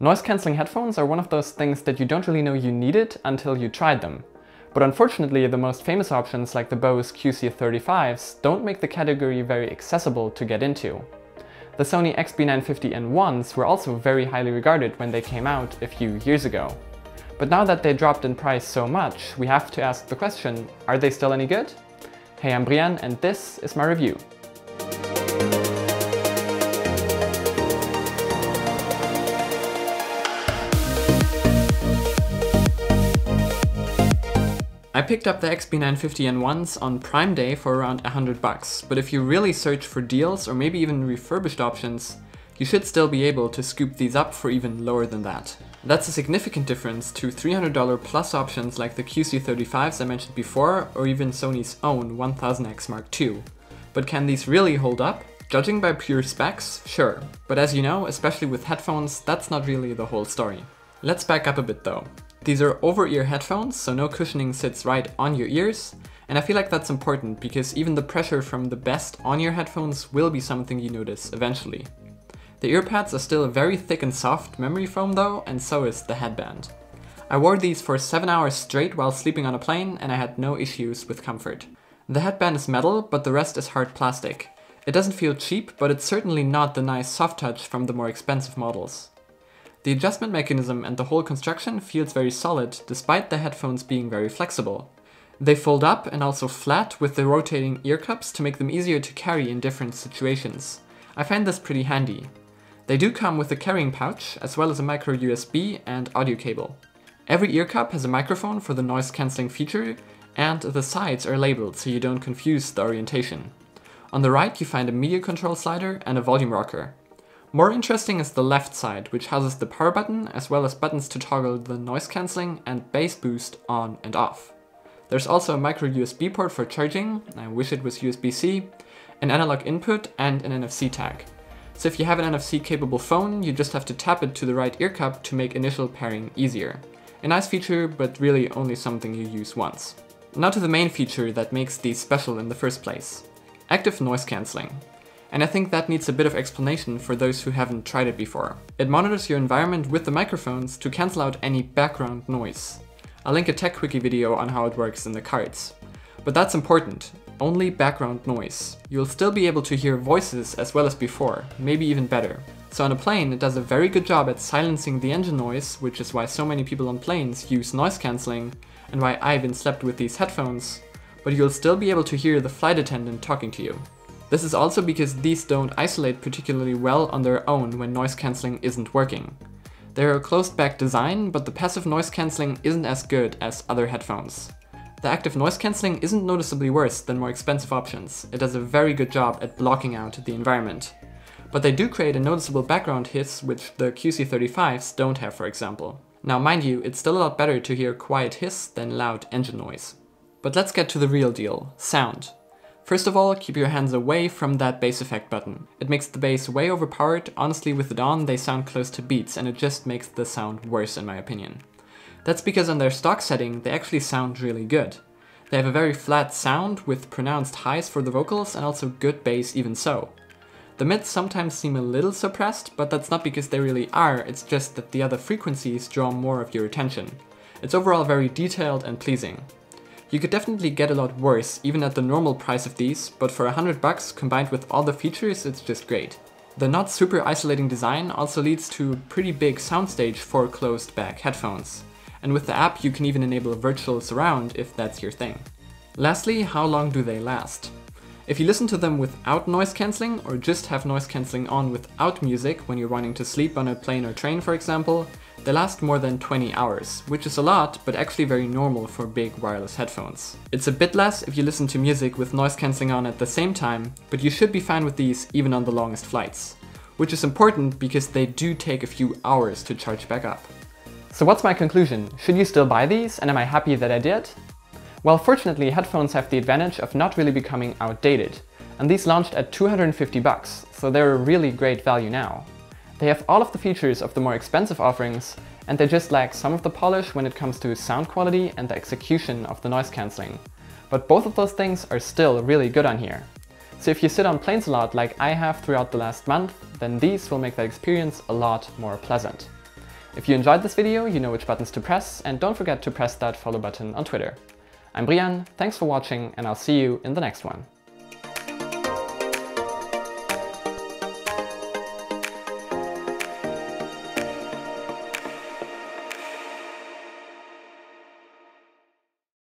Noise-canceling headphones are one of those things that you don't really know you needed until you tried them. But unfortunately, the most famous options like the Bose QC35s don't make the category very accessible to get into. The Sony XB950N1s were also very highly regarded when they came out a few years ago. But now that they dropped in price so much, we have to ask the question, are they still any good? Hey, I'm Brian and this is my review. I picked up the XB950N1s on Prime Day for around $100, but if you really search for deals or maybe even refurbished options, you should still be able to scoop these up for even lower than that. That's a significant difference to $300 plus options like the QC35s I mentioned before, or even Sony's own 1000X Mark II. But can these really hold up? Judging by pure specs, sure, but as you know, especially with headphones, that's not really the whole story. Let's back up a bit though. These are over-ear headphones, so no cushioning sits right on your ears, and I feel like that's important because even the pressure from the best on-ear headphones will be something you notice eventually. The earpads are still very thick and soft memory foam though, and so is the headband. I wore these for 7 hours straight while sleeping on a plane and I had no issues with comfort. The headband is metal, but the rest is hard plastic. It doesn't feel cheap, but it's certainly not the nice soft touch from the more expensive models. The adjustment mechanism and the whole construction feels very solid, despite the headphones being very flexible. They fold up and also flat with the rotating ear cups to make them easier to carry in different situations. I find this pretty handy. They do come with a carrying pouch, as well as a micro USB and audio cable. Every ear cup has a microphone for the noise cancelling feature, and the sides are labeled so you don't confuse the orientation. On the right you find a media control slider and a volume rocker. More interesting is the left side, which houses the power button as well as buttons to toggle the noise cancelling and bass boost on and off. There's also a micro USB port for charging, I wish it was USB-C, an analog input and an NFC tag. So if you have an NFC capable phone, you just have to tap it to the right ear cup to make initial pairing easier. A nice feature, but really only something you use once. Now to the main feature that makes these special in the first place. Active noise cancelling. And I think that needs a bit of explanation for those who haven't tried it before. It monitors your environment with the microphones to cancel out any background noise. I'll link a tech quickie video on how it works in the cards. But that's important, only background noise. You'll still be able to hear voices as well as before, maybe even better. So on a plane it does a very good job at silencing the engine noise, which is why so many people on planes use noise cancelling and why I even slept with these headphones, but you'll still be able to hear the flight attendant talking to you. This is also because these don't isolate particularly well on their own when noise cancelling isn't working. They're a closed back design, but the passive noise cancelling isn't as good as other headphones. The active noise cancelling isn't noticeably worse than more expensive options. It does a very good job at blocking out the environment. But they do create a noticeable background hiss, which the QC35s don't have, for example. Now mind you, it's still a lot better to hear quiet hiss than loud engine noise. But let's get to the real deal, sound. First of all, keep your hands away from that bass effect button. It makes the bass way overpowered. Honestly, with it on, they sound close to beats and it just makes the sound worse in my opinion. That's because on their stock setting, they actually sound really good. They have a very flat sound with pronounced highs for the vocals and also good bass even so. The mids sometimes seem a little suppressed, but that's not because they really are, it's just that the other frequencies draw more of your attention. It's overall very detailed and pleasing. You could definitely get a lot worse, even at the normal price of these, but for $100 combined with all the features, it's just great. The not super isolating design also leads to a pretty big soundstage for closed back headphones. And with the app you can even enable virtual surround if that's your thing. Lastly, how long do they last? If you listen to them without noise cancelling or just have noise cancelling on without music when you're wanting to sleep on a plane or train for example, they last more than 20 hours, which is a lot, but actually very normal for big wireless headphones. It's a bit less if you listen to music with noise cancelling on at the same time, but you should be fine with these even on the longest flights. Which is important because they do take a few hours to charge back up. So what's my conclusion? Should you still buy these, and am I happy that I did? Well, fortunately headphones have the advantage of not really becoming outdated, and these launched at $250, so they're a really great value now. They have all of the features of the more expensive offerings, and they just lack some of the polish when it comes to sound quality and the execution of the noise cancelling. But both of those things are still really good on here. So if you sit on planes a lot like I have throughout the last month, then these will make that experience a lot more pleasant. If you enjoyed this video, you know which buttons to press, and don't forget to press that follow button on Twitter. I'm Brian, thanks for watching, and I'll see you in the next one.